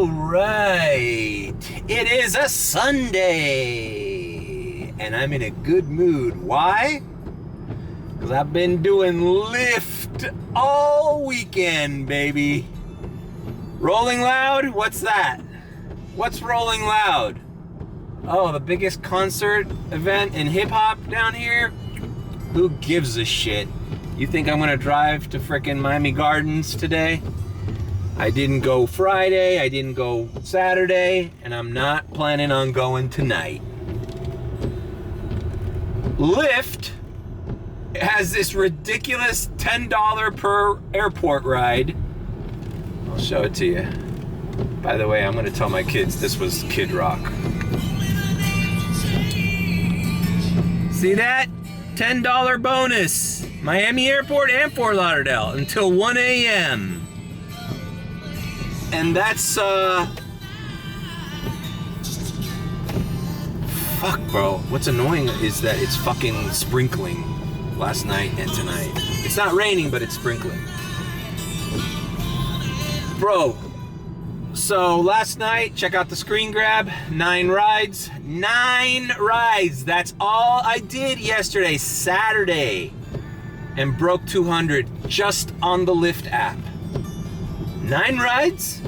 All right, it is a Sunday, and I'm in a good mood. Why? Because I've been doing Lyft all weekend, baby. Rolling Loud? What's that? What's Rolling Loud? Oh, the biggest concert event in hip-hop down here? Who gives a shit? You think I'm gonna drive to frickin' Miami Gardens today? I didn't go Friday, I didn't go Saturday, and I'm not planning on going tonight. Lyft has this ridiculous $10 per airport ride. I'll show it to you. By the way, I'm gonna tell my kids this was Kid Rock. See that? $10 bonus. Miami Airport and Fort Lauderdale until 1 a.m. And that's, fuck, bro. What's annoying is that it's fucking sprinkling last night and tonight. It's not raining, but it's sprinkling. Bro, so last night, check out the screen grab, 9 rides. 9 rides, that's all I did yesterday, Saturday. And broke 200 just on the Lyft app. 9 rides,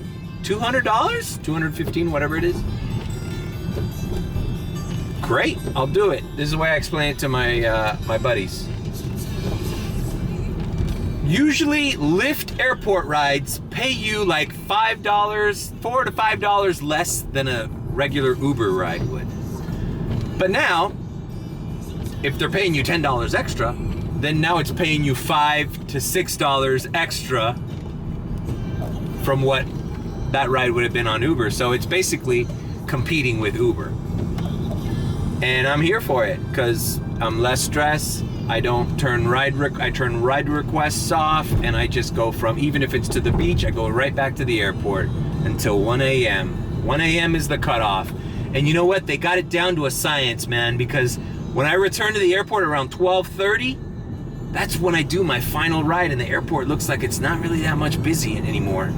$200, $215, whatever it is. Great, I'll do it. This is the way I explain it to my my buddies. Usually, Lyft airport rides pay you like $5, $4 to $5 less than a regular Uber ride would. But now, if they're paying you $10 extra, then now it's paying you $5 to $6 extra from what that ride would have been on Uber. So it's basically competing with Uber. And I'm here for it because I'm less stressed. I don't turn I turn ride requests off, and I just go from, even if it's to the beach, I go right back to the airport until 1 a.m. 1 a.m. is the cutoff. And you know what? They got it down to a science, man, because when I return to the airport around 12:30, that's when I do my final ride, and the airport looks like it's not really that much busy anymore.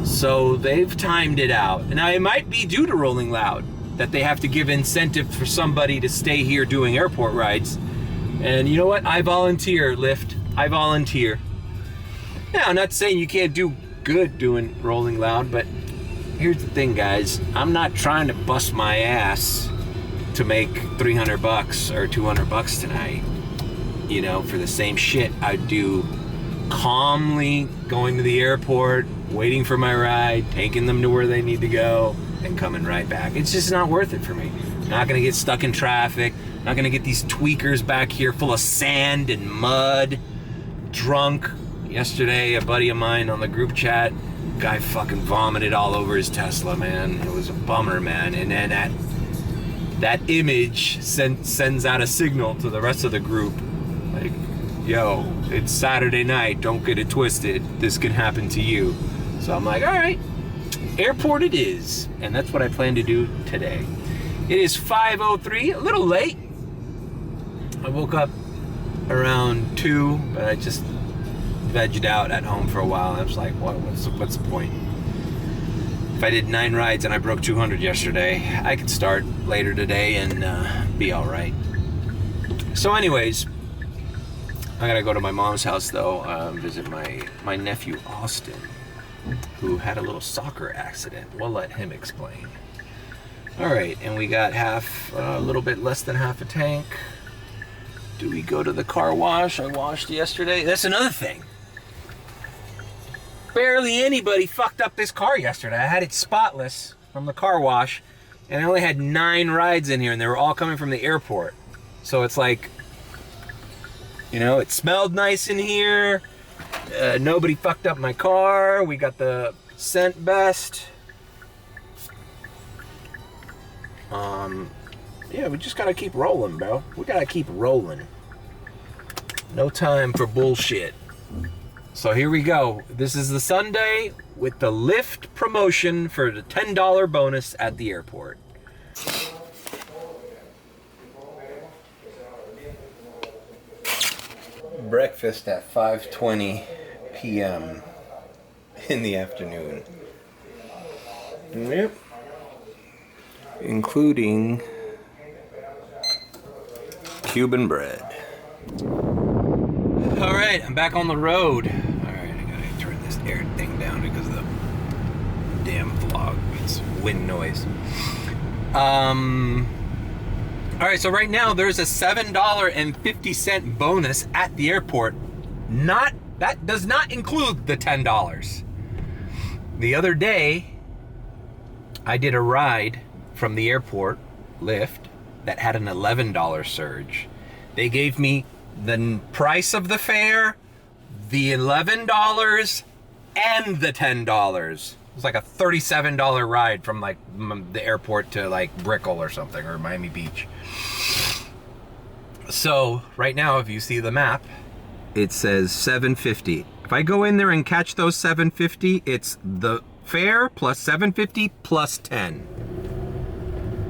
So they've timed it out. Now it might be due to Rolling Loud that they have to give incentive for somebody to stay here doing airport rides. And you know what? I volunteer, Lyft. I volunteer. Now, I'm not saying you can't do good doing Rolling Loud, but here's the thing, guys. I'm not trying to bust my ass to make $300 or $200 tonight, you know, for the same shit I do calmly going to the airport, waiting for my ride, taking them to where they need to go, and coming right back. It's just not worth it for me. Not gonna get stuck in traffic, not gonna get these tweakers back here full of sand and mud, drunk. Yesterday, a buddy of mine on the group chat, guy fucking vomited all over his Tesla, man. It was a bummer, man. And then that image sends out a signal to the rest of the group, like, yo, it's Saturday night, don't get it twisted, this can happen to you. So I'm like, all right, airport it is. And that's what I plan to do today. It is 5:03, a little late. I woke up around 2, but I just vegged out at home for a while. I was like, what's the point? If I did 9 rides and I broke 200 yesterday, I could start later today and be all right. So anyways, I gotta go to my mom's house though, visit my nephew Austin, who had a little soccer accident. We'll let him explain. All right, and we got a little bit less than half a tank. Do we go to the car wash? I washed yesterday. That's another thing. Barely anybody fucked up this car yesterday. I had it spotless from the car wash, and I only had 9 rides in here, and they were all coming from the airport. So it's like, you know, it smelled nice in here. Nobody fucked up my car. We got the scent best. Yeah, we just gotta keep rolling, bro. We gotta keep rolling. No time for bullshit. So here we go. This is the Sunday with the Lyft promotion for the $10 bonus at the airport. Breakfast at 5:20 p.m. in the afternoon. Yep. Including Cuban bread. All right, I'm back on the road. All right, I gotta turn this air thing down because of the damn vlog. It's wind noise. All right, so right now there's a $7.50 bonus at the airport. That does not include the $10. The other day, I did a ride from the airport, Lyft, that had an $11 surge. They gave me the price of the fare, the $11, and the $10. It was like a $37 ride from like the airport to like Brickell or something, or Miami Beach. So right now, if you see the map, it says $7.50. If I go in there and catch those $7.50, it's the fare plus $7.50 plus $10.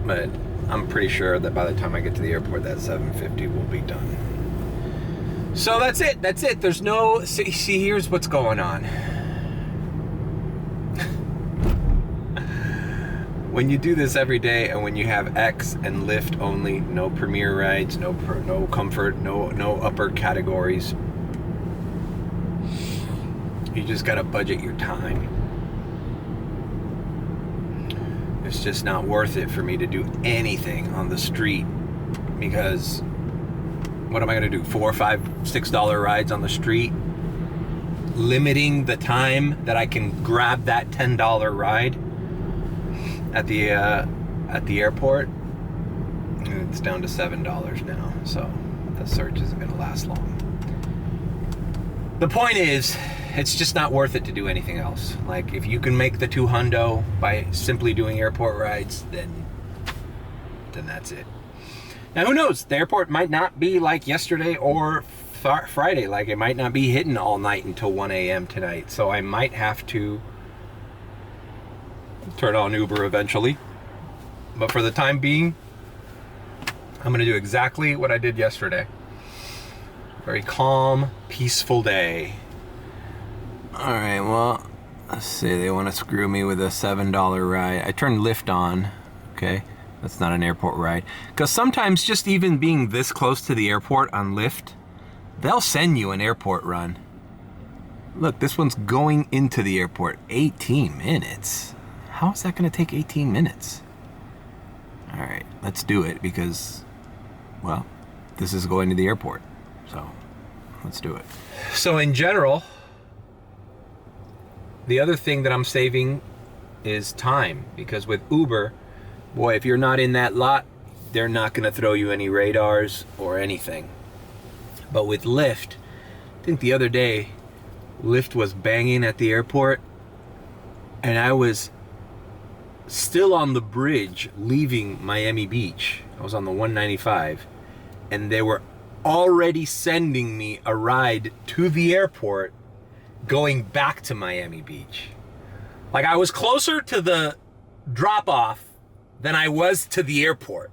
But I'm pretty sure that by the time I get to the airport, that $7.50 will be done. So that's it. That's it. There's no... See, here's what's going on. When you do this every day, and when you have X and Lyft only, no Premier rides, no comfort, no upper categories, you just gotta budget your time. It's just not worth it for me to do anything on the street, because what am I gonna do? $4, $5, $6 rides on the street, limiting the time that I can grab that $10 ride at the airport. It's down to $7 now, so the surge isn't gonna last long. The point is, it's just not worth it to do anything else. Like, if you can make the $200 by simply doing airport rides, then that's it. Now, who knows? The airport might not be like yesterday or Friday. Like, it might not be hitting all night until 1 a.m. tonight. So I might have to turn on Uber eventually. But for the time being, I'm going to do exactly what I did yesterday. Very calm, peaceful day. All right, well, let's see. They want to screw me with a $7 ride. I turned Lyft on. Okay, that's not an airport ride. Because sometimes just even being this close to the airport on Lyft, they'll send you an airport run. Look, this one's going into the airport. 18 minutes. How is that going to take 18 minutes? All right, let's do it because, well, this is going to the airport. So let's do it. So in general, the other thing that I'm saving is time, because with Uber, boy, if you're not in that lot, they're not going to throw you any radars or anything. But with Lyft, I think the other day, Lyft was banging at the airport, and I was still on the bridge leaving Miami Beach. I was on the 195, and they were already sending me a ride to the airport going back to Miami Beach. Like, I was closer to the drop-off than I was to the airport.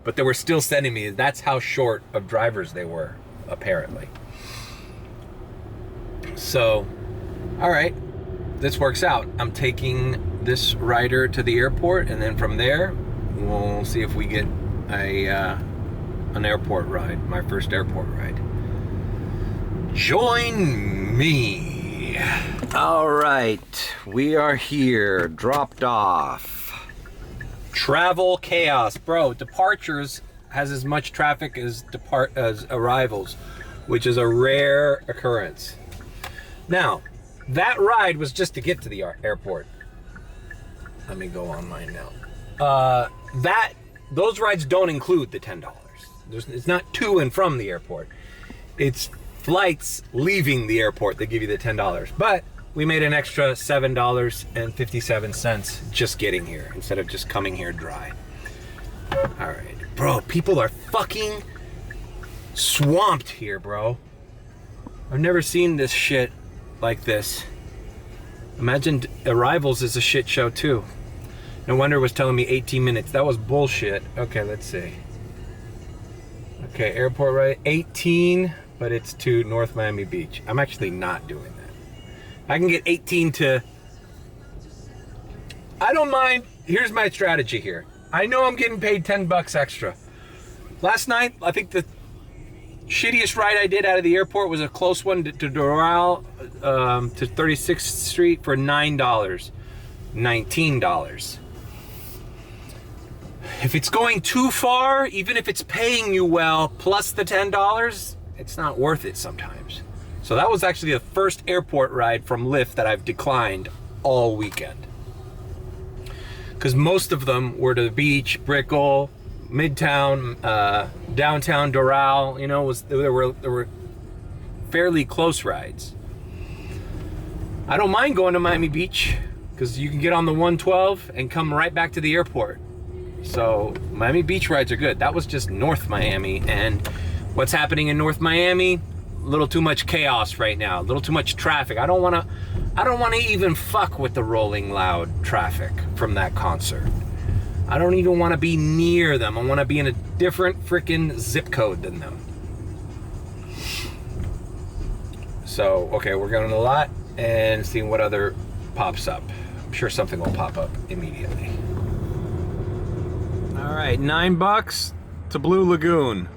But they were still sending me. That's how short of drivers they were, apparently. So, all right, this works out. I'm taking this rider to the airport, and then from there, we'll see if we get an airport ride, my first airport ride. Join me. All right, we are here, dropped off. Travel chaos, bro. Departures has as much traffic as arrivals, which is a rare occurrence. Now, that ride was just to get to the airport. Let me go online now. Those rides don't include the $10. It's not to and from the airport. It's flights leaving the airport that give you the $10. But we made an extra $7.57 just getting here instead of just coming here dry. All right, bro, people are fucking swamped here, bro. I've never seen this shit like this. Imagine arrivals is a shit show too. No wonder it was telling me 18 minutes. That was bullshit. Okay, let's see. Okay, airport ride 18, but it's to North Miami Beach. I'm actually not doing that. I can get 18 to I don't mind. Here's my strategy here. I know I'm getting paid $10 extra. Last night, I think the shittiest ride I did out of the airport was a close one to Doral, to 36th Street for $9. $19. If it's going too far, even if it's paying you well, plus the $10, it's not worth it sometimes. So that was actually the first airport ride from Lyft that I've declined all weekend. Because most of them were to the beach, Brickell, Midtown, downtown Doral. You know, there were fairly close rides. I don't mind going to Miami Beach because you can get on the 112 and come right back to the airport. So Miami Beach rides are good. That was just North Miami, and what's happening in North Miami? A little too much chaos right now. A little too much traffic. I don't want to even fuck with the Rolling Loud traffic from that concert. I don't even want to be near them. I want to be in a different freaking zip code than them. So, okay, we're going a lot and seeing what other pops up. I'm sure something will pop up immediately. All right, $9 to Blue Lagoon.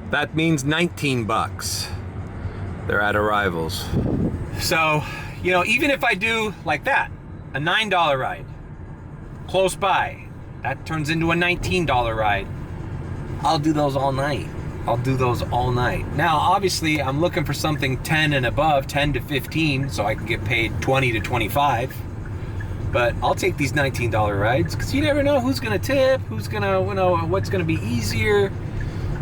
That means $19. They're at arrivals. So, you know, even if I do like that, a $9 ride, close by, that turns into a $19 ride. I'll do those all night. I'll do those all night. Now, obviously, I'm looking for something 10 and above, 10 to 15, so I can get paid 20 to 25. But I'll take these $19 rides because you never know who's gonna tip, who's gonna, you know, what's gonna be easier.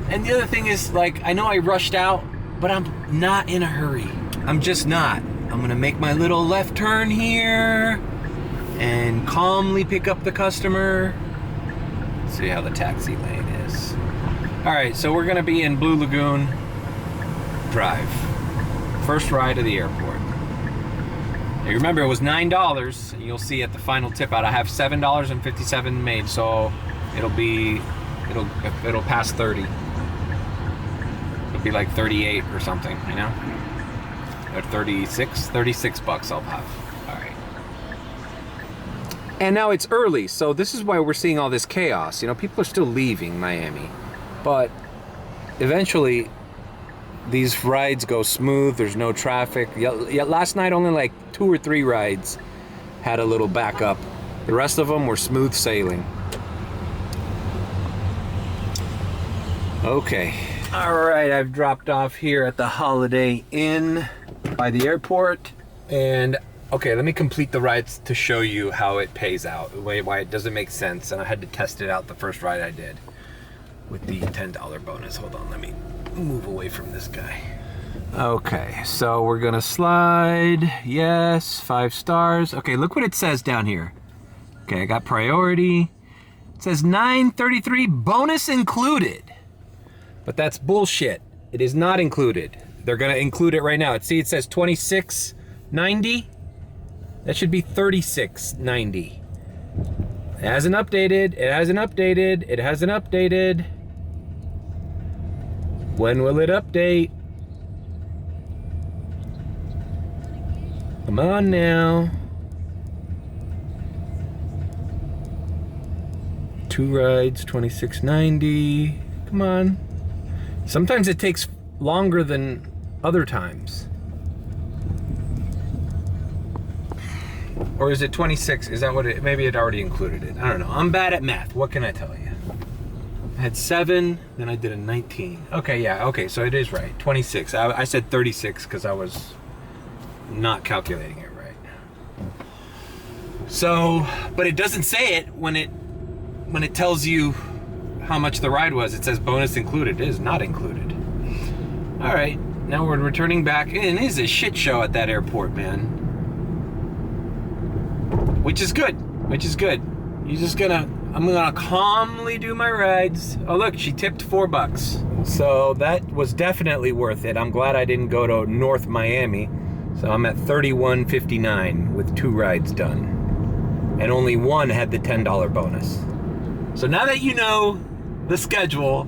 And the other thing is, like, I know I rushed out, but I'm not in a hurry. I'm just not. I'm gonna make my little left turn here and calmly pick up the customer. See how the taxi lane is. All right, so we're gonna be in Blue Lagoon Drive. First ride of the airport. Now you remember it was $9, and you'll see at the final tip out, I have $7.57 made, so it'll pass 30. It'll be like 38 or something, you know? Or 36 bucks I'll have. All right. And now it's early, so this is why we're seeing all this chaos. You know, people are still leaving Miami, but eventually these rides go smooth. There's no traffic. Yeah, last night only like 2 or 3 rides had a little backup. The rest of them were smooth sailing. Okay. All right, I've dropped off here at the Holiday Inn by the airport. And okay, let me complete the rides to show you how it pays out, why it doesn't make sense. And I had to test it out the first ride I did with the $10 bonus. Hold on, let me move away from this guy. Okay, so we're gonna slide. Yes, 5 stars. Okay, look what it says down here. Okay, I got priority. It says $9.33 bonus included. But that's bullshit. It is not included. They're gonna include it right now. See, it says $26.90. That should be $36.90. It hasn't updated. It hasn't updated. It hasn't updated. When will it update? Come on now. 2 rides, $26.90. Come on. Sometimes it takes longer than other times. Or is it 26? Is that what it, maybe it already included it. I don't know. I'm bad at math. What can I tell you? I had 7, then I did a 19. Okay, yeah, okay, so it is right. 26. I said 36 because I was not calculating it right. So, but it doesn't say it when it tells you how much the ride was. It says bonus included. It is not included. All right, now we're returning back. And it is a shit show at that airport, man. Which is good. I'm gonna calmly do my rides. Oh look, she tipped $4. So that was definitely worth it. I'm glad I didn't go to North Miami. So I'm at $31.59 with 2 rides done. And only one had the $10 bonus. So now that you know the schedule,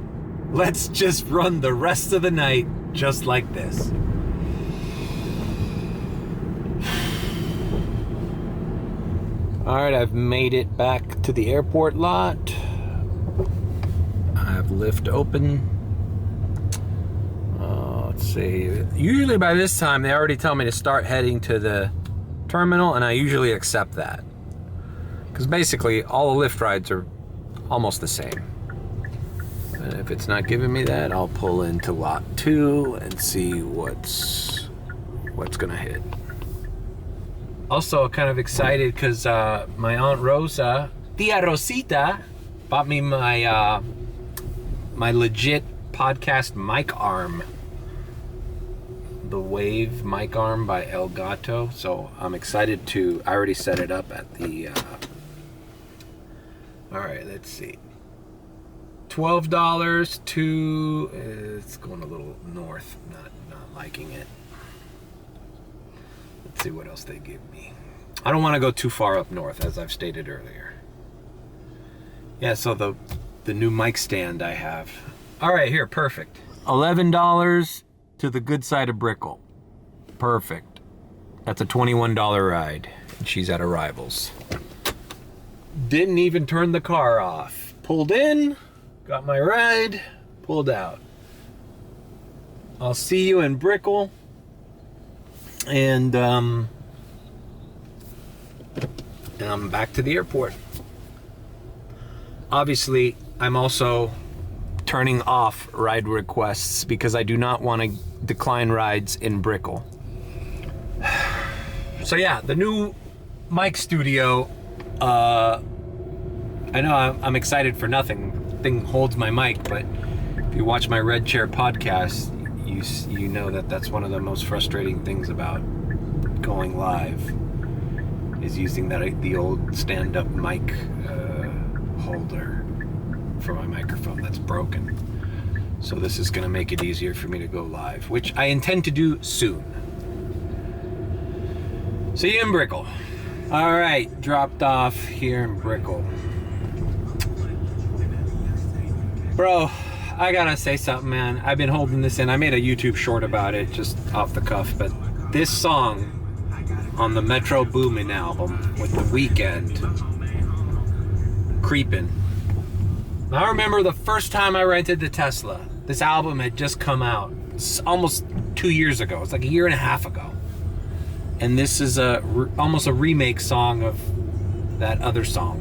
let's just run the rest of the night just like this. All right, I've made it back to the airport lot. I have Lyft open. Let's see. Usually by this time, they already tell me to start heading to the terminal, and I usually accept that. Because basically, all the Lyft rides are almost the same. And if it's not giving me that, I'll pull into lot 2 and see what's gonna hit. Also kind of excited because my Aunt Rosa, Tia Rosita, bought me my my legit podcast mic arm. The Wave mic arm by El Gato. So I'm excited to, I already set it up at the, all right, let's see. $12 to, it's going a little north, not liking it. Let's see what else they give me. I don't want to go too far up north, as I've stated earlier. Yeah, so the new mic stand I have. All right, here, perfect. $11 to the good side of Brickell. Perfect. That's a $21 ride. And she's at Arrivals. Didn't even turn the car off. Pulled in, got my ride, pulled out. I'll see you in Brickell. And I'm back to the airport. Obviously, I'm also turning off ride requests because I do not want to decline rides in Brickell. So yeah, the new mic studio, I know I'm excited for nothing. Thing holds my mic, but if you watch my Red Chair podcast, you know that's one of the most frustrating things about going live is using the old stand-up mic holder for my microphone that's broken. So this is going to make it easier for me to go live, which I intend to do soon. See you in Brickell. All right, dropped off here in Brickell. Bro, I gotta say something, man. I've been holding this in. I made a YouTube short about it, just off the cuff, but this song on the Metro Boomin album with the Weeknd, Creepin. I remember the first time I rented the Tesla. This album had just come out. It's almost 2 years ago. It's like a year and a half ago. And this is almost a remake song of that other song.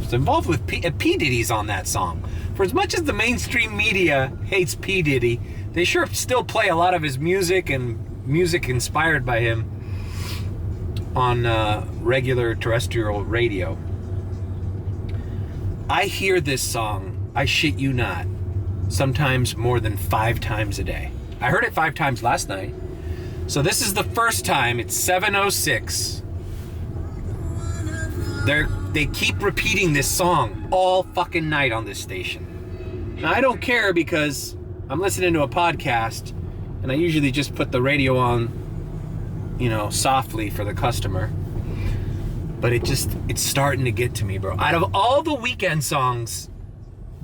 It's involved with P. Diddy's on that song. For as much as the mainstream media hates P. Diddy, they sure still play a lot of his music and music inspired by him on regular terrestrial radio. I hear this song, I shit you not, sometimes more than 5 times a day. I heard it 5 times last night. So this is the first time. It's 7:06. They keep repeating this song all fucking night on this station. Now I don't care because I'm listening to a podcast and I usually just put the radio on, you know, softly for the customer. But it's starting to get to me, bro. Out of all the Weeknd songs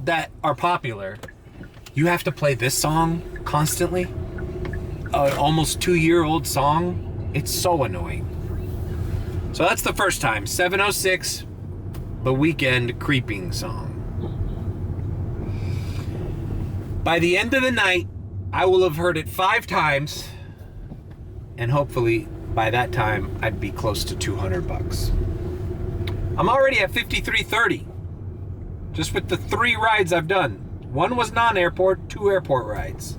that are popular, you have to play this song constantly? An almost 2-year-old song? It's so annoying. So that's the first time. 7:06, the Weeknd Creeping song. By the end of the night, I will have heard it 5 times, and hopefully by that time, I'd be close to $200. I'm already at $53.30, just with the 3 rides I've done. 1 was non-airport, 2 airport rides.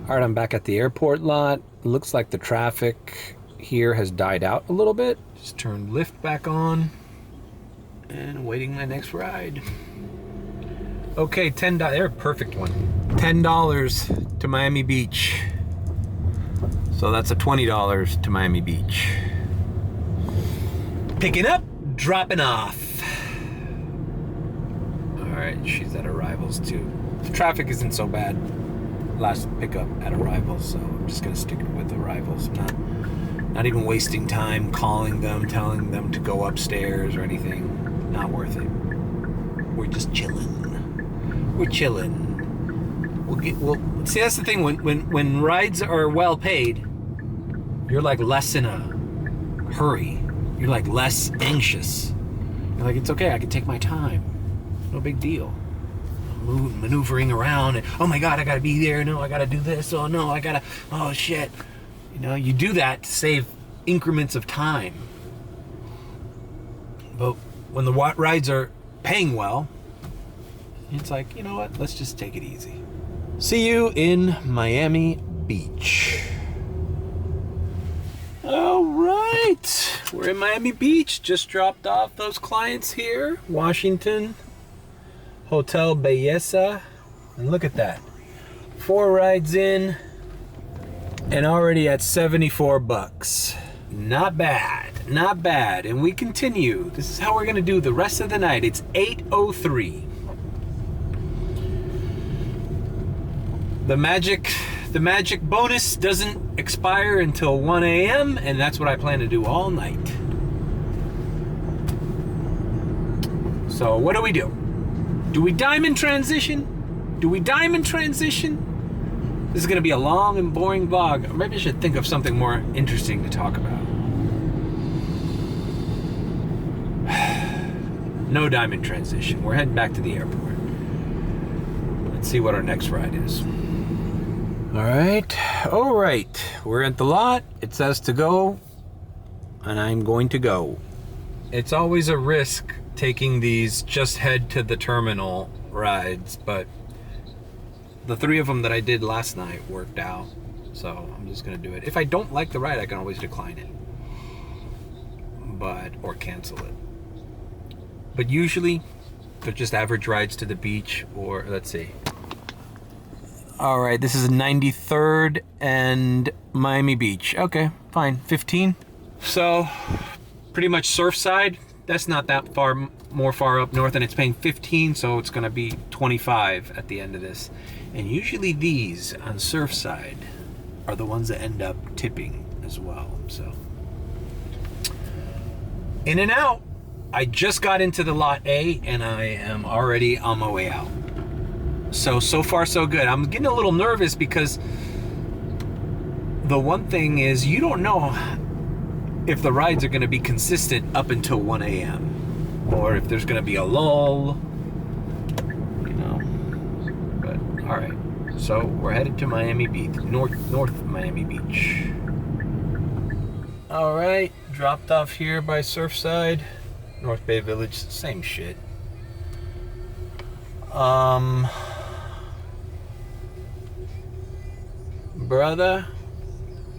All right, I'm back at the airport lot. It looks like the traffic here has died out a little bit. Just turned Lyft back on and waiting my next ride. Okay, $10, they're a perfect one. $10 to Miami Beach. So that's a $20 to Miami Beach. Picking up, dropping off. All right, she's at Arrivals too. The traffic isn't so bad. Last pickup at Arrivals, so I'm just gonna stick with Arrivals. Not even wasting time calling them, telling them to go upstairs or anything. Not worth it. We're just chilling. We're chilling. We'll see. That's the thing. When rides are well paid, you're like less in a hurry. You're like less anxious. You're like, it's okay, I can take my time. No big deal. Maneuvering around and, oh my God, I gotta be there. No, I gotta do this. Oh no, oh shit. You know, you do that to save increments of time. But when the rides are paying well, it's like, you know what, let's just take it easy. See you in Miami Beach. All right, we're in Miami Beach. Just dropped off those clients here, Washington Hotel Belleza, and look at that. 4 rides in, and already at 74 bucks. Not bad, not bad. And we continue. This is how we're gonna do the rest of the night. It's 8:03. The magic bonus doesn't expire until 1 a.m. and that's what I plan to do all night. So what do we do? Do we diamond transition? Do we diamond transition? This is gonna be a long and boring vlog. Maybe I should think of something more interesting to talk about. No diamond transition. We're heading back to the airport. Let's see what our next ride is. All right. We're at the lot. It says to go, and I'm going to go. It's always a risk taking these just head to the terminal rides, but the 3 of them that I did last night worked out, so I'm just gonna do it. If I don't like the ride, I can always decline it, or cancel it. But usually they're just average rides to the beach, or let's see. All right, this is 93rd and Miami Beach. Okay, fine, 15. So pretty much Surfside. That's not that far up north, and it's paying 15, so it's gonna be 25 at the end of this. And usually these on Surfside are the ones that end up tipping as well. So in and out. I just got into the lot A and I am already on my way out. So far so good. I'm getting a little nervous because the one thing is you don't know if the rides are going to be consistent up until 1 a.m. or if there's going to be a lull, you know. But all right, so we're headed to Miami Beach, North Miami Beach. All right, dropped off here by Surfside, North Bay Village, same shit. Brother.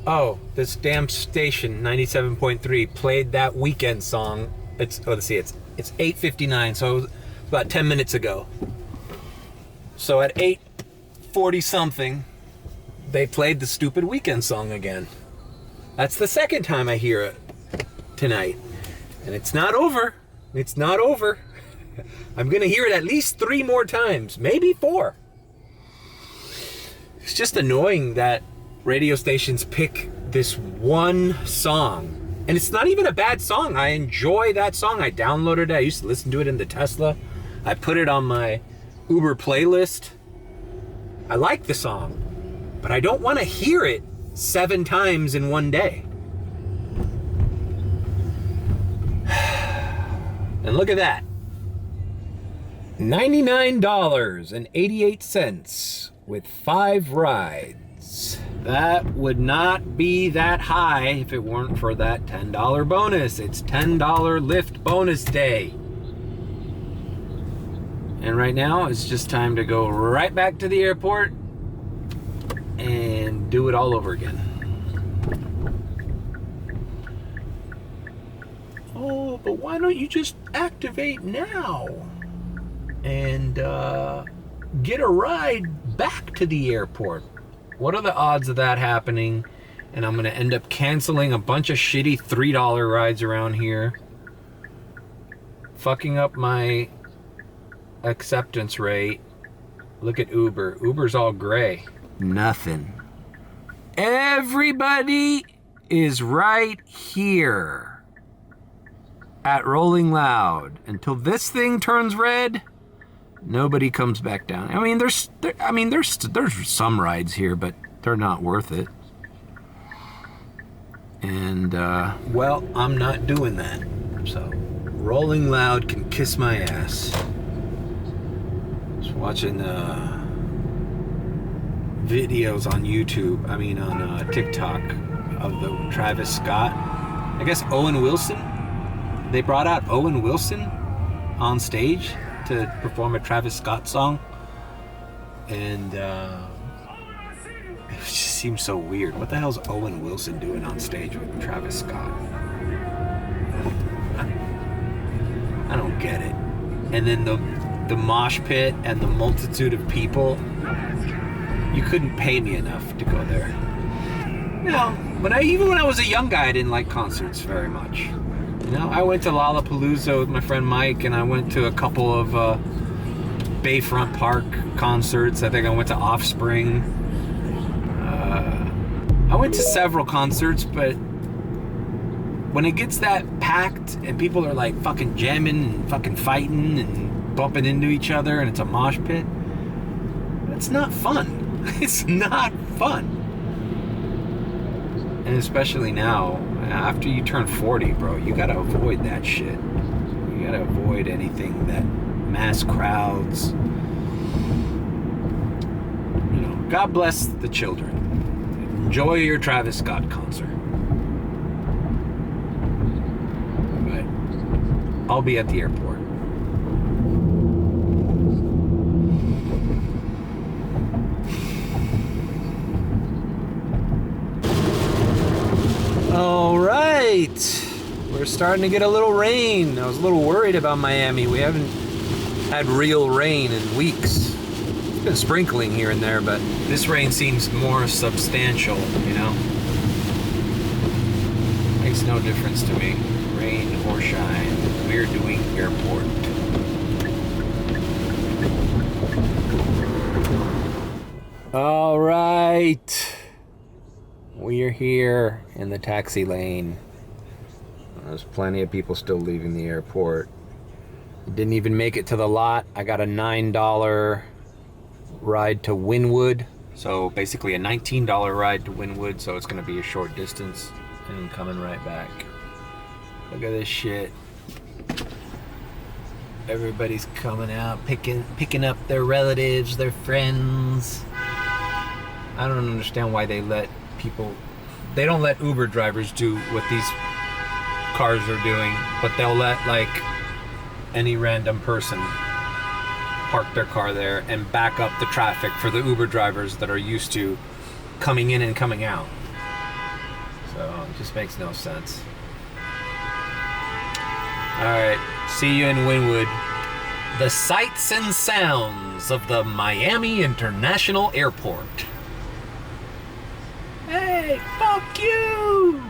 Oh, this damn station, 97.3, played that Weeknd song. It's 8:59, so it was about 10 minutes ago. So at 8:40 something, they played the stupid Weeknd song again. That's the second time I hear it tonight. And it's not over. It's not over. I'm gonna hear it at least 3 more times, maybe 4. It's just annoying that radio stations pick this one song. And it's not even a bad song. I enjoy that song. I downloaded it. I used to listen to it in the Tesla. I put it on my Uber playlist. I like the song, but I don't want to hear it 7 times in one day. And look at that. $99.88 with 5 rides. That would not be that high if it weren't for that $10 bonus. It's $10 Lyft bonus day. And right now it's just time to go right back to the airport and do it all over again. Oh, but why don't you just activate now and get a ride back to the airport? What are the odds of that happening? And I'm gonna end up canceling a bunch of shitty $3 rides around here, fucking up my acceptance rate. Look at Uber. Uber's all gray. Nothing. Everybody is right here at Rolling Loud. Until this thing turns red, nobody comes back down. I mean, there's some rides here, but they're not worth it. And well, I'm not doing that. So Rolling Loud can kiss my ass. Just watching videos on YouTube, on TikTok of the Travis Scott. I guess Owen Wilson. They brought out Owen Wilson on stage to perform a Travis Scott song. And it just seems so weird. What the hell's Owen Wilson doing on stage with Travis Scott? I don't get it. And then the mosh pit and the multitude of people. You couldn't pay me enough to go there. Even when I was a young guy, I didn't like concerts very much. I went to Lollapalooza with my friend Mike, and I went to a couple of Bayfront Park concerts. I think I went to Offspring. I went to several concerts, but when it gets that packed and people are like fucking jamming and fucking fighting and bumping into each other and it's a mosh pit, it's not fun. It's not fun. And especially now, after you turn 40, bro, you gotta avoid that shit. You gotta avoid anything that mass crowds. God bless the children. Enjoy your Travis Scott concert. But I'll be at the airport. All right, we're starting to get a little rain. I was a little worried about Miami. We haven't had real rain in weeks. It's been sprinkling here and there, but this rain seems more substantial, Makes no difference to me, rain or shine. We're doing airport. All right. We are here in the taxi lane. There's plenty of people still leaving the airport. Didn't even make it to the lot. I got a $9 ride to Wynwood. So basically a $19 ride to Wynwood. So it's going to be a short distance and I'm coming right back. Look at this shit. Everybody's coming out, picking up their relatives, their friends. I don't understand why they don't let Uber drivers do what these cars are doing, but they'll let any random person park their car there and back up the traffic for the Uber drivers that are used to coming in and coming out. So it just makes no sense. All right, see you in Wynwood. The sights and sounds of the Miami International Airport. Hey, fuck you!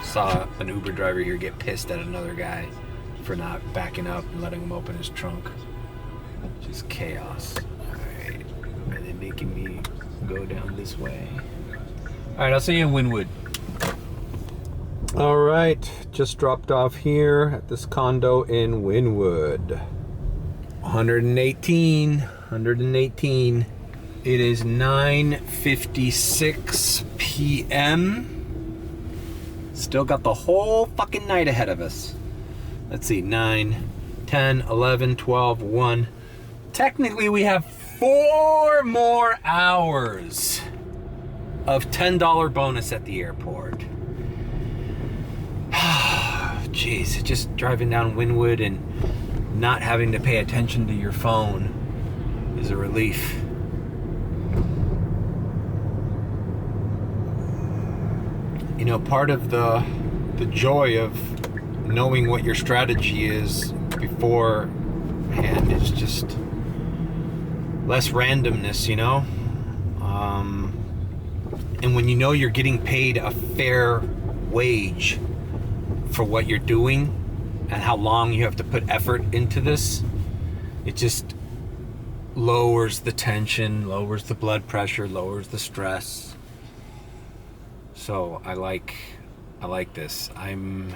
Saw an Uber driver here get pissed at another guy for not backing up and letting him open his trunk. Just chaos. Alright, are they making me go down this way? Alright, I'll see you in Wynwood. Alright, just dropped off here at this condo in Wynwood. 118. It is 9:56 p.m. Still got the whole fucking night ahead of us. Let's see, 9, 10, 11, 12, 1. Technically, we have 4 more hours of $10 bonus at the airport. Jeez, just driving down Wynwood and not having to pay attention to your phone is a relief. Part of the joy of knowing what your strategy is beforehand is just less randomness, and when you're getting paid a fair wage for what you're doing and how long you have to put effort into this, it just lowers the tension, lowers the blood pressure, lowers the stress. So I like this. I'm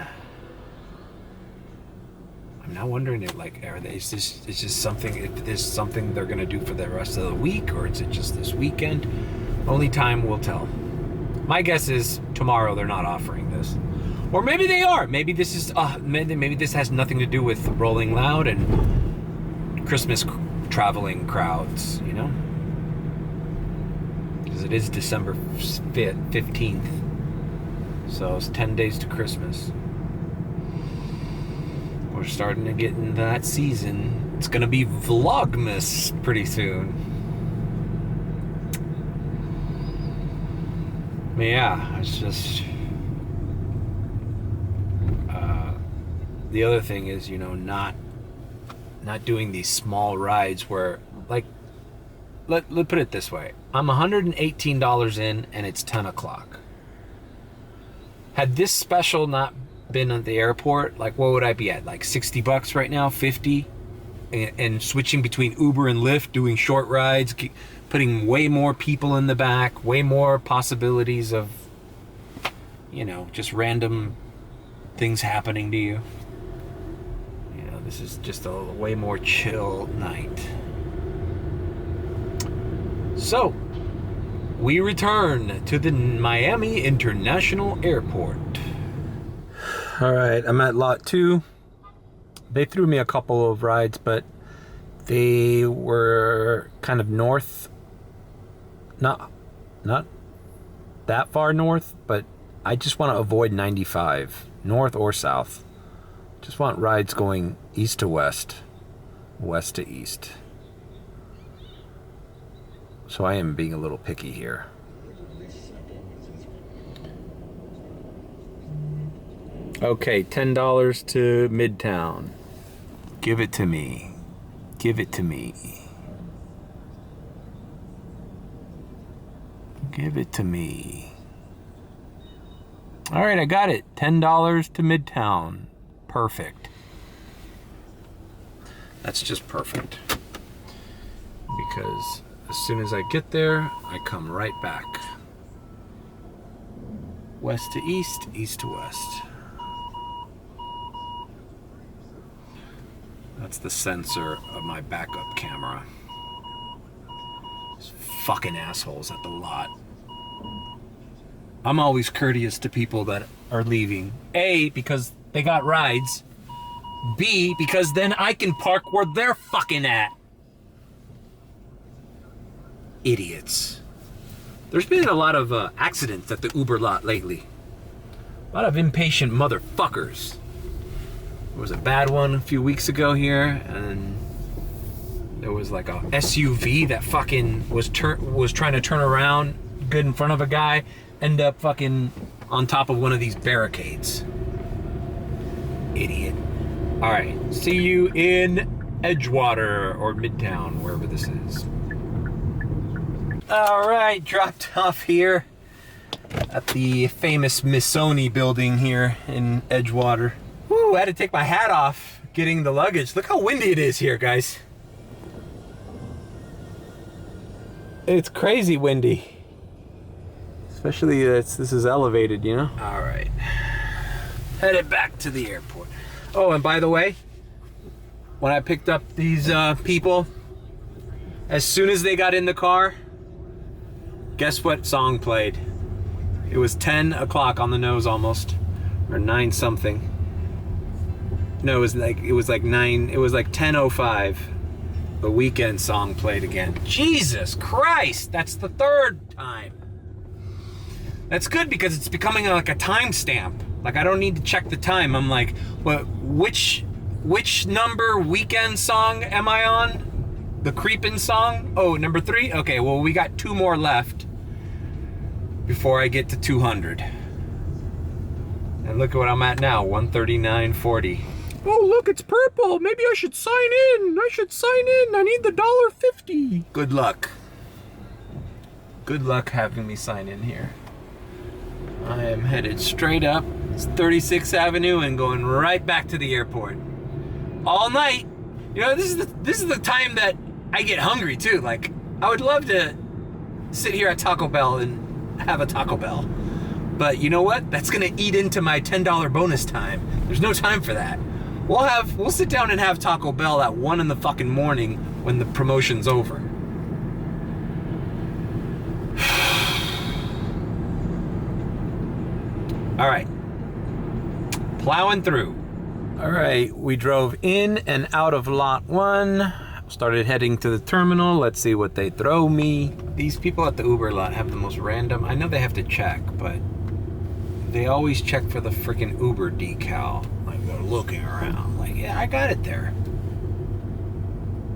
now wondering if is this something they're gonna do for the rest of the week, or is it just this weekend? Only time will tell. My guess is tomorrow they're not offering this, Or maybe they are. Maybe this is maybe this has nothing to do with Rolling Loud and Christmas traveling crowds, you know? Because it is December 15th. So it's 10 days to Christmas. We're starting to get into that season. It's gonna be Vlogmas pretty soon. But yeah, it's just... the other thing is, you know, not doing these small rides where, like, let put it this way. I'm $118 in and it's 10 o'clock. Had this special not been at the airport, like, what would I be at? Like 60 bucks right now, 50? And switching between Uber and Lyft, doing short rides, putting way more people in the back, way more possibilities of, you know, just random things happening to you. This is just a way more chill night. So, we return to the Miami International Airport. All right, I'm at lot 2. They threw me a couple of rides, but they were kind of north. Not that far north, but I just want to avoid 95, north or south. Just want rides going east to west, west to east. So I am being a little picky here. Okay, $10 to Midtown. Give it to me. Give it to me. Give it to me. All right, I got it. $10 to Midtown. Perfect. That's just perfect. Because as soon as I get there, I come right back. West to east, east to west. That's the sensor of my backup camera. These fucking assholes at the lot. I'm always courteous to people that are leaving. A, because they got rides. B, because then I can park where they're fucking at. Idiots. There's been a lot of accidents at the Uber lot lately. A lot of impatient motherfuckers. There was a bad one a few weeks ago here, and there was like a SUV that fucking was trying to turn around good in front of a guy, end up fucking on top of one of these barricades. Idiot. All right, see you in Edgewater or Midtown, wherever this is. All right, dropped off here at the famous Missoni building here in Edgewater. Woo, I had to take my hat off getting the luggage. Look how windy it is here, guys. It's crazy windy. Especially this is elevated, you know? All right. Headed back to the airport. Oh, and by the way, when I picked up these people, as soon as they got in the car, guess what song played? It was 10 o'clock on the nose almost, or 9 something. No, it was like 9. It was like 10:05. The Weeknd song played again. Jesus Christ, that's the 3rd time. That's good because it's becoming like a timestamp. Like I don't need to check the time. I'm like, well, which number Weeknd song am I on? The Creepin song? Oh, number 3? Okay, well we got 2 more left before I get to 200. And look at what I'm at now, 139.40. Oh, look, it's purple. Maybe I should sign in. I need the $1.50. Good luck. Good luck having me sign in here. I am headed straight up 36th Avenue and going right back to the airport. All night. You know, this is the time that I get hungry too. Like, I would love to sit here at Taco Bell and have a Taco Bell. But you know what? That's gonna eat into my $10 bonus time. There's no time for that. We'll sit down and have Taco Bell at 1 in the fucking morning when the promotion's over. All right. plowing through. All right, we drove in and out of lot 1. Started heading to the terminal. Let's see what they throw me. These people at the Uber lot have the most random, I know they have to check, but they always check for the freaking Uber decal. Like they're looking around. Like, yeah, I got it there.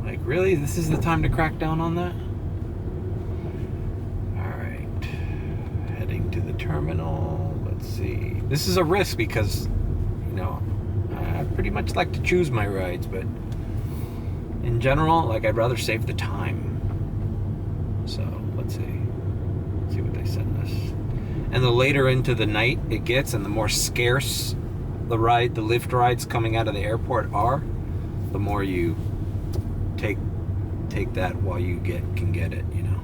Like, really? This is the time to crack down on that? All right, heading to the terminal. Let's see. This is a risk because, you know, I pretty much like to choose my rides, but in general, like, I'd rather save the time. So let's see. Let's see what they send us. And the later into the night it gets, and the more scarce the Lyft rides coming out of the airport are, the more you take that while you can get it, you know.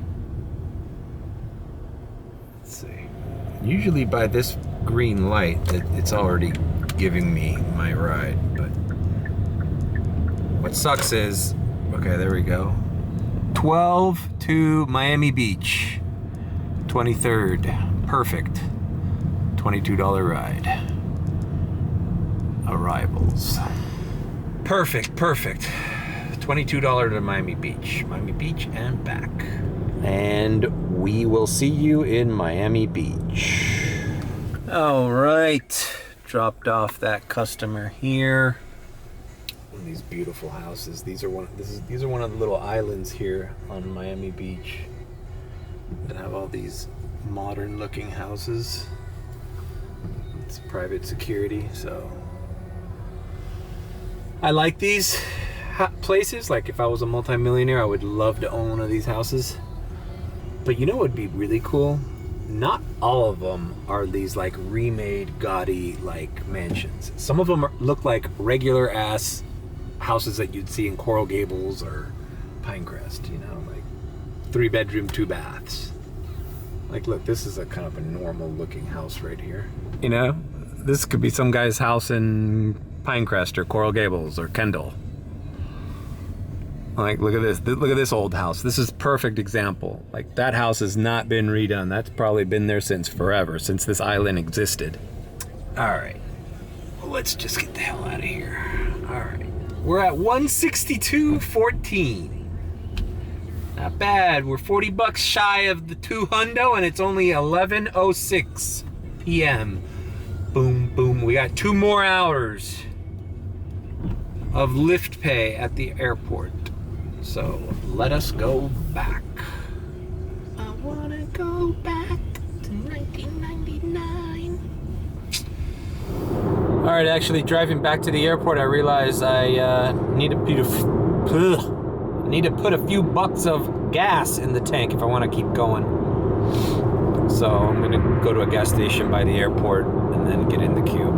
Let's see. Usually by this green light, it's already giving me my ride, but what sucks is, okay, there we go. 12 to Miami Beach, 23rd, perfect. $22 ride. Arrivals. Perfect. $22 to Miami Beach and back. And we will see you in Miami Beach. All right. Dropped off that customer here. These beautiful houses. These are one of the little islands here on Miami Beach that have all these modern looking houses. It's private security, so I like these places. Like, if I was a multimillionaire, I would love to own one of these houses. But you know what would be really cool? Not all of them are these like remade gaudy like mansions. Some of them look like regular ass houses that you'd see in Coral Gables or Pinecrest, you know, like 3-bedroom, 2 baths. Like, look, this is a kind of a normal looking house right here. You know, this could be some guy's house in Pinecrest or Coral Gables or Kendall. Like, look at this. Look at this old house. This is a perfect example. Like, that house has not been redone. That's probably been there since forever, since this island existed. All right. Well, let's just get the hell out of here. All right. We're at 162.14. Not bad. We're $40 shy of the 200, and it's only 11:06 p.m. Boom, boom. We got 2 more hours of Lyft pay at the airport. So let us go back. I wanna go back to 1999. All right, actually driving back to the airport, I realized I need to put a few bucks of gas in the tank if I want to keep going. So I'm gonna go to a gas station by the airport and then get in the queue.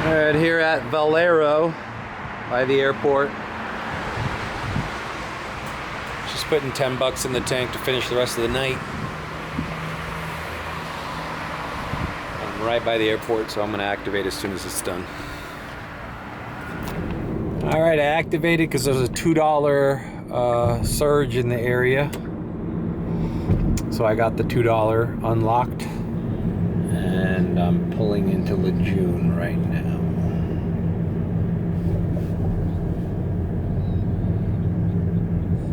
All right, here at Valero by the airport. Just putting 10 bucks in the tank to finish the rest of the night. I'm right by the airport, so I'm gonna activate as soon as it's done. All right, I activated because there's a $2 surge in the area. So I got the $2 unlocked, and I'm pulling into Lejeune right now.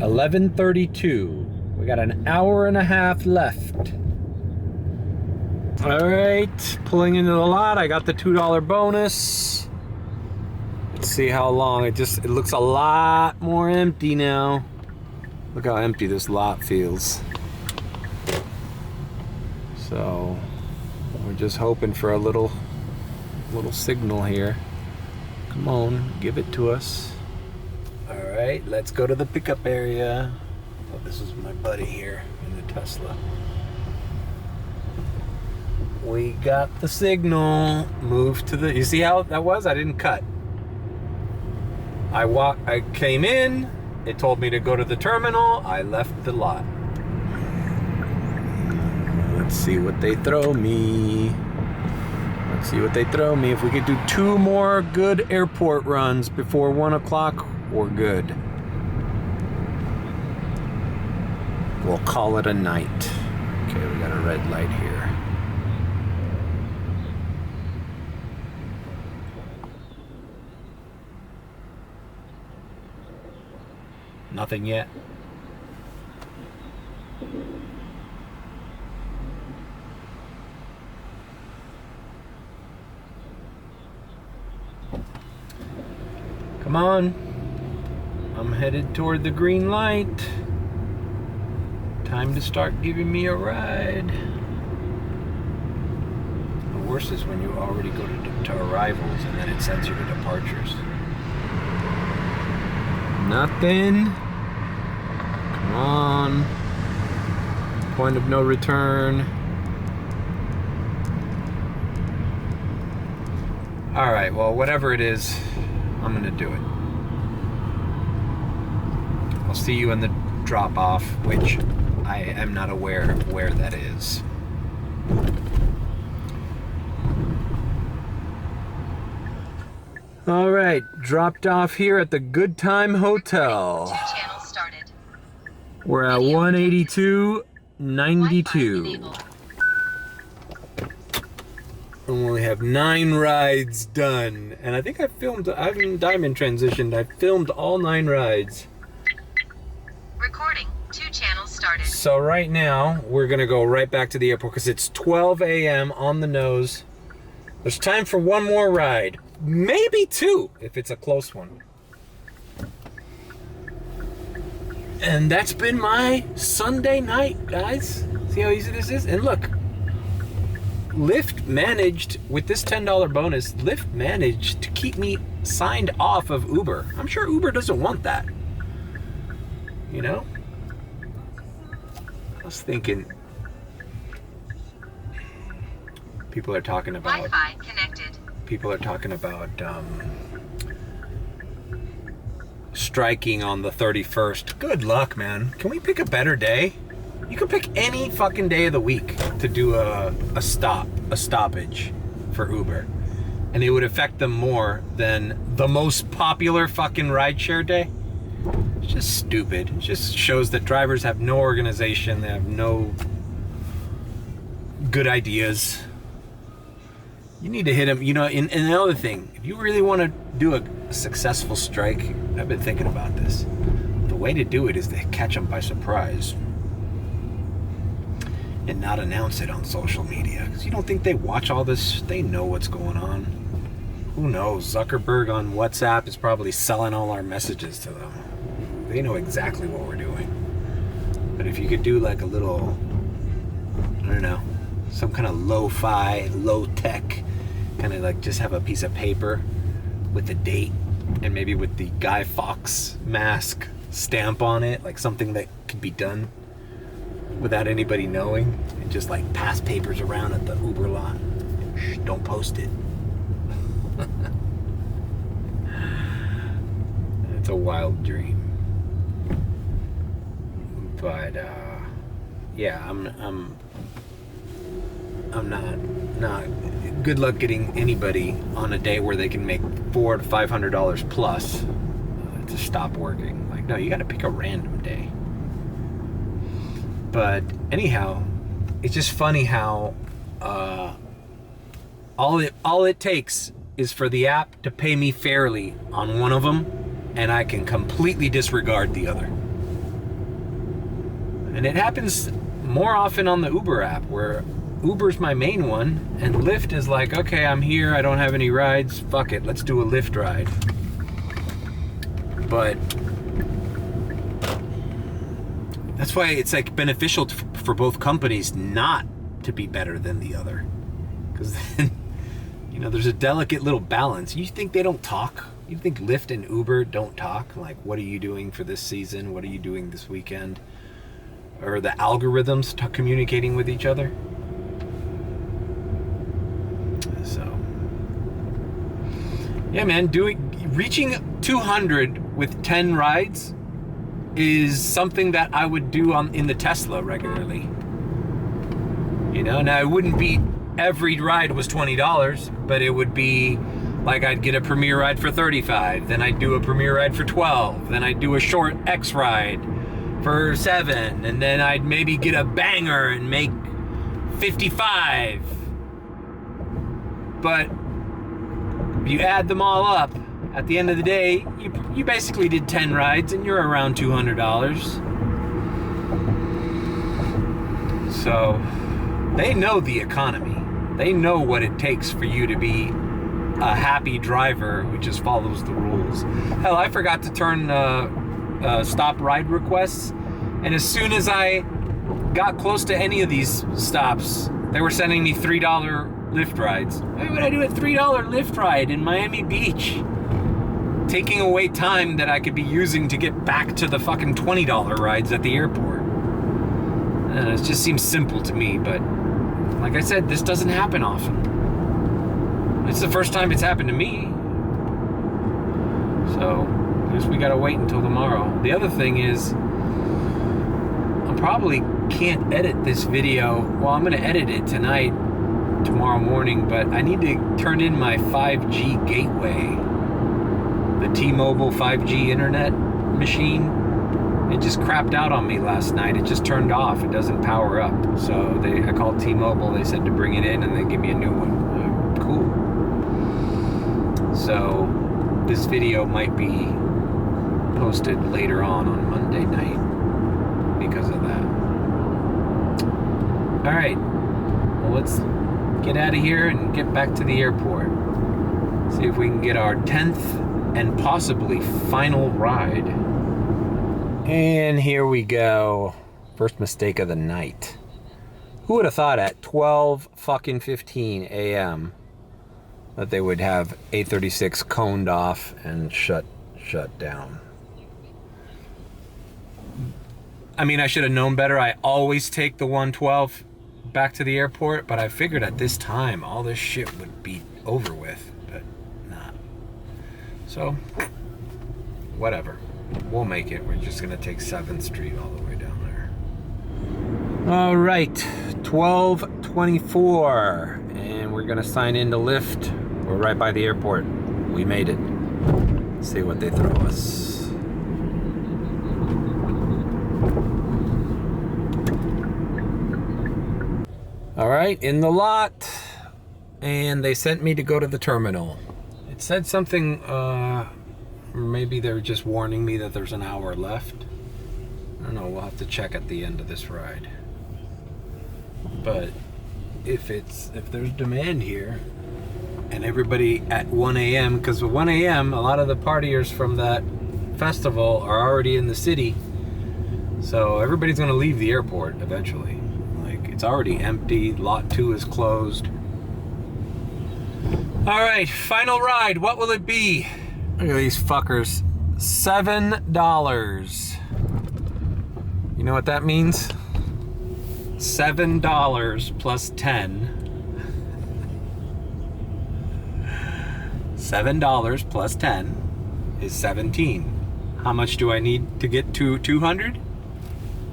$11:32. We got an hour and a half left. All right, pulling into the lot. I got the $2 bonus. Let's see how long. It looks a lot more empty now. Look how empty this lot feels. So we're just hoping for a little signal here. Come on, give it to us. All right, let's go to the pickup area. Oh, this is my buddy here in the Tesla. We got the signal. Move to the, you see how that was? I didn't cut. I came in, it told me to go to the terminal, I left the lot. Let's see what they throw me. Let's see what they throw me. If we could do 2 more good airport runs before 1 o'clock, we're good. We'll call it a night. Okay, we got a red light here. Nothing yet? Come on. I'm headed toward the green light. Time to start giving me a ride. The worst is when you already go to arrivals and then it sends you to departures. Nothing. Come on. Point of no return. Alright, well, whatever it is, I'm gonna do it. I'll see you in the drop-off, which I am not aware of where that is. Alright, dropped off here at the Good Time Hotel. We're at 182.92. And we have 9 rides done. And I think I haven't diamond transitioned. I filmed all 9 rides. Recording, 2 channels started. So right now, we're gonna go right back to the airport because it's 12 a.m. on the nose. There's time for one more ride. Maybe 2, if it's a close one. And that's been my Sunday night, guys. See how easy this is? And look, Lyft managed, with this $10 bonus, Lyft managed to keep me signed off of Uber. I'm sure Uber doesn't want that. You know? I was thinking, people are talking about... Wi-Fi connected. People are talking about striking on the 31st. Good luck, man. Can we pick a better day? You can pick any fucking day of the week to do a stoppage for Uber. And it would affect them more than the most popular fucking rideshare day. It's just stupid. It just shows that drivers have no organization. They have no good ideas. You need to hit them, you know, and another thing, if you really want to do a successful strike, I've been thinking about this. The way to do it is to catch them by surprise and not announce it on social media. Because you don't think they watch all this? They know what's going on. Who knows? Zuckerberg on WhatsApp is probably selling all our messages to them. They know exactly what we're doing. But if you could do like a little, I don't know, some kind of lo-fi, low-tech, kind of like just have a piece of paper with the date and maybe with the Guy Fawkes mask stamp on it, like something that could be done without anybody knowing, and just like pass papers around at the Uber lot. Shh, don't post it. It's a wild dream. But yeah, I'm not good luck getting anybody on a day where they can make $400 to $500 plus to stop working. Like, no, you got to pick a random day. But anyhow, it's just funny how all it takes is for the app to pay me fairly on one of them, and I can completely disregard the other. And it happens more often on the Uber app, where Uber's my main one, and Lyft is like, okay, I'm here, I don't have any rides, fuck it, let's do a Lyft ride. But that's why it's like beneficial for both companies not to be better than the other. Because then, you know, there's a delicate little balance. You think they don't talk? You think Lyft and Uber don't talk? Like, what are you doing for this season? What are you doing this weekend? Or the algorithms communicating with each other? So, yeah, man, reaching 200 with 10 rides is something that I would do in the Tesla regularly. You know, now it wouldn't be every ride was $20, but it would be like I'd get a premier ride for $35, then I'd do a premier ride for $12, then I'd do a short X ride for $7, and then I'd maybe get a banger and make $55. But if you add them all up, at the end of the day, you basically did 10 rides and you're around $200. So they know the economy. They know what it takes for you to be a happy driver who just follows the rules. Hell, I forgot to turn stop ride requests, and as soon as I got close to any of these stops, they were sending me $3 Lyft rides. Why would I do a $3 Lyft ride in Miami Beach? Taking away time that I could be using to get back to the fucking $20 rides at the airport. It just seems simple to me, but like I said, this doesn't happen often. It's the first time it's happened to me. So, I guess we gotta wait until tomorrow. The other thing is, I probably can't edit this video. Well, I'm gonna edit it tonight, tomorrow morning, but I need to turn in my 5G gateway. The T-Mobile 5G internet machine. It just crapped out on me last night. It just turned off. It doesn't power up. So I called T-Mobile. They said to bring it in and they give me a new one. Cool. So this video might be posted later on Monday night because of that. All right. Well, let's get out of here and get back to the airport. See if we can get our 10th and possibly final ride. And here we go. First mistake of the night. Who would have thought at 12:15 a.m. that they would have A36 coned off and shut down? I mean, I should have known better. I always take the 112 back to the airport, but I figured at this time all this shit would be over with, but not. So, whatever. We'll make it. We're just gonna take 7th Street all the way down there. All right, 12:24, and we're gonna sign into Lyft. We're right by the airport. We made it. Let's see what they throw us. All right, in the lot, and they sent me to go to the terminal. It said something, maybe they're just warning me that there's an hour left. I don't know, we'll have to check at the end of this ride. But if there's demand here, and everybody at 1 a.m., because at 1 a.m., a lot of the partiers from that festival are already in the city. So everybody's gonna leave the airport eventually. Like, it's already empty, lot 2 is closed. All right, final ride, what will it be? Look at these fuckers. $7. You know what that means? $7 plus 10. $7 plus 10 is 17. How much do I need to get to 200?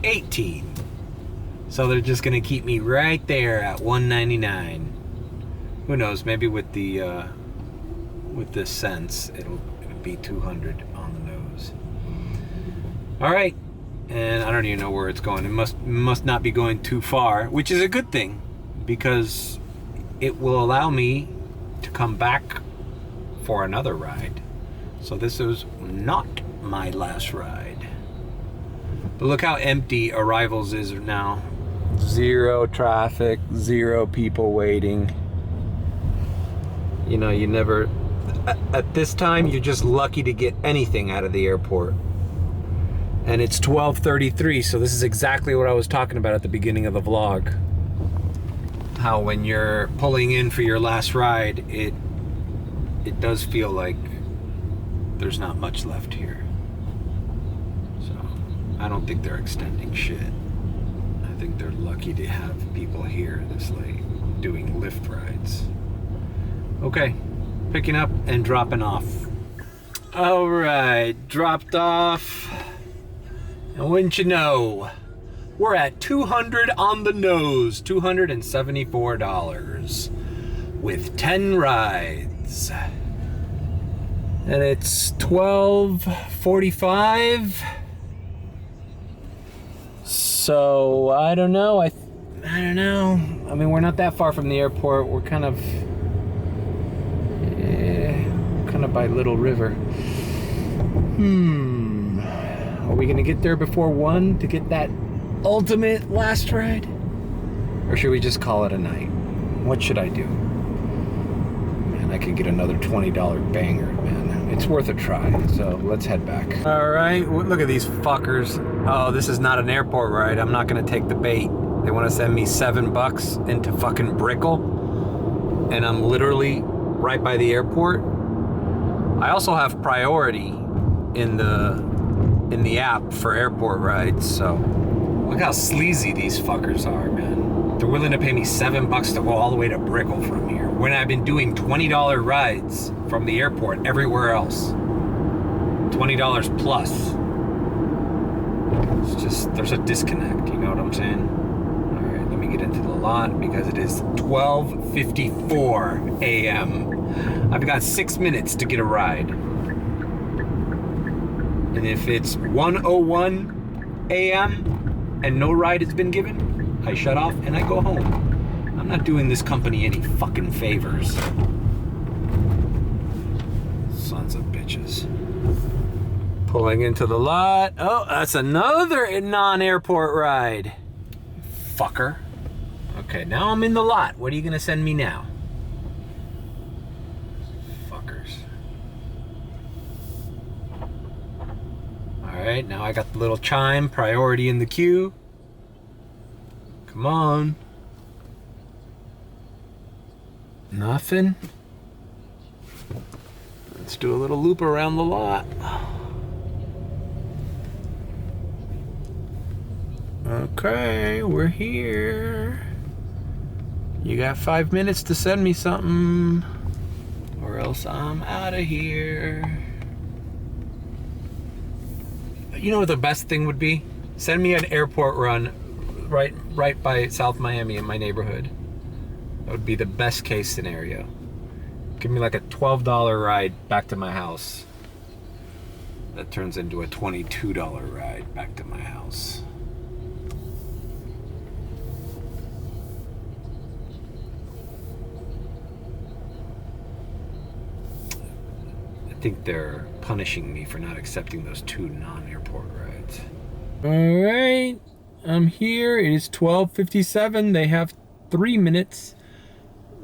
18. So they're just gonna keep me right there at 199. Who knows? Maybe with the cents, it'll be 200 on the nose. All right, and I don't even know where it's going. It must not be going too far, which is a good thing because it will allow me to come back for another ride. So this is not my last ride. But look how empty Arrivals is now. 0 traffic, 0 people waiting. You know, you never, at this time, you're just lucky to get anything out of the airport. And it's 12:33, so this is exactly what I was talking about at the beginning of the vlog. How when you're pulling in for your last ride, it does feel like there's not much left here. So, I don't think they're extending shit. I think they're lucky to have people here this late doing Lyft rides. Okay, picking up and dropping off. All right, dropped off. And wouldn't you know, we're at 200 on the nose, $274 with 10 rides. And it's 12:45. So I don't know. I don't know. I mean, we're not that far from the airport. We're kind of kind of by Little River. Are we gonna get there before 1 to get that ultimate last ride? Or should we just call it a night? What should I do? Man, I could get another $20 banger, man. It's worth a try, so let's head back. All right, look at these fuckers. Oh, this is not an airport ride. I'm not gonna take the bait. They wanna send me $7 into fucking Brickell, and I'm literally right by the airport. I also have priority in the app for airport rides, so look how sleazy these fuckers are, man. They're willing to pay me $7 to go all the way to Brickell from here, when I've been doing $20 rides from the airport everywhere else. $20 plus. It's just, there's a disconnect, you know what I'm saying? All right, let me get into the lot because it is 12:54 a.m. I've got 6 minutes to get a ride. And if it's 1:01 a.m. and no ride has been given, I shut off and I go home. I'm not doing this company any fucking favors. Sons of bitches. Pulling into the lot. Oh, that's another non-airport ride. Fucker. Okay, now I'm in the lot. What are you gonna send me now? Alright, now I got the little chime, priority in the queue. Come on. Nothing. Let's do a little loop around the lot. Okay, we're here. You got 5 minutes to send me something, or else I'm out of here. You know what the best thing would be? Send me an airport run right by South Miami in my neighborhood. That would be the best case scenario. Give me like a $12 ride back to my house. That turns into a $22 ride back to my house. I think they're punishing me for not accepting those 2 non-airport rides. All right, I'm here. It is 12:57. They have 3 minutes.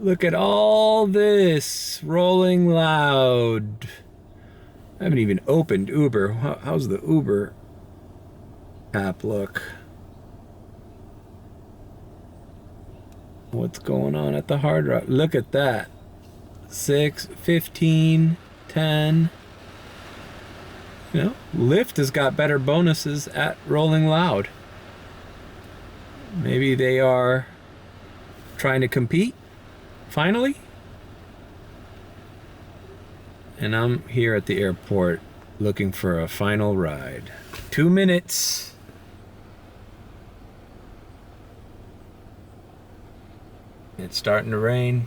Look at all this rolling loud. I haven't even opened Uber. How's the Uber app look? What's going on at the Hard Rock? Look at that. 6, 15, 10. You know, Lyft has got better bonuses at Rolling Loud. Maybe they are trying to compete, finally. And I'm here at the airport looking for a final ride. 2 minutes. It's starting to rain.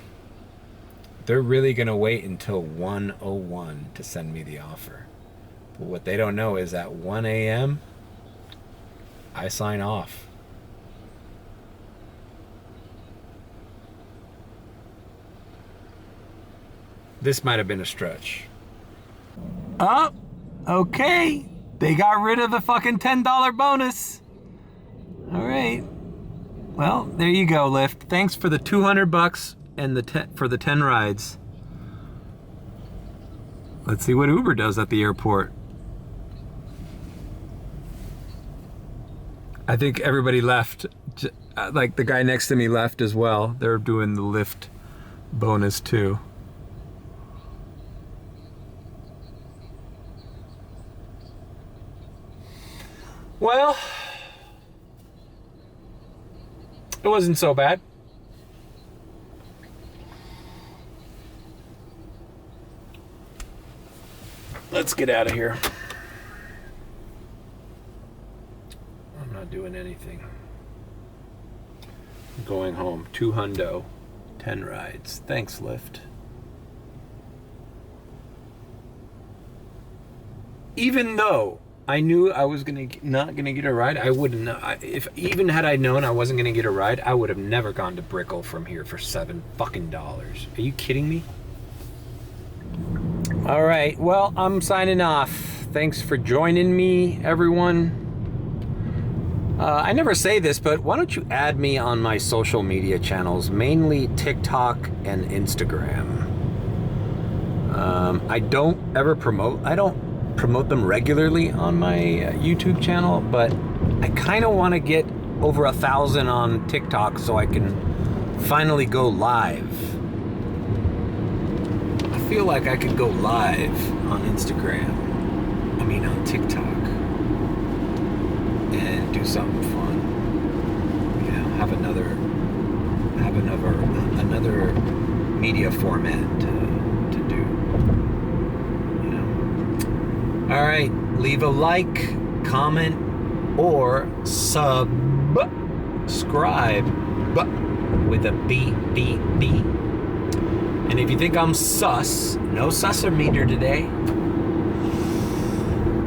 They're really gonna wait until 1:01 to send me the offer. But what they don't know is at 1 a.m. I sign off. This might have been a stretch. Oh, okay. They got rid of the fucking $10 bonus. All right. Well, there you go, Lyft. Thanks for the $200 and for the 10 rides. Let's see what Uber does at the airport. I think everybody left. Like the guy next to me left as well. They're doing the Lyft bonus too. Well, it wasn't so bad. Let's get out of here. I'm not doing anything. I'm going home. 2 hundo, 10 rides. Thanks, Lyft. Even though I knew I was not gonna get a ride, I wouldn't. If even had I known I wasn't gonna get a ride, I would have never gone to Brickell from here for $7 fucking. Are you kidding me? All right, well, I'm signing off. Thanks for joining me, everyone. I never say this, but why don't you add me on my social media channels, mainly TikTok and Instagram. I don't promote them regularly on my YouTube channel, but I kind of want to get over 1,000 on TikTok so I can finally go live. I feel like I could go live on Instagram. On TikTok. And do something fun. Have another media format to do. All right, leave a like, comment, or subscribe with a B. And if you think I'm sus, no susser meter today.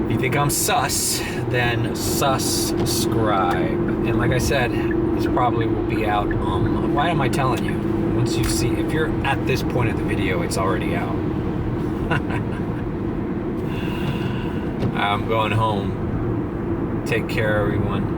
If you think I'm sus, then subscribe. And like I said, this probably will be out. Why am I telling you? Once you see, if you're at this point of the video, it's already out. I'm going home. Take care, everyone.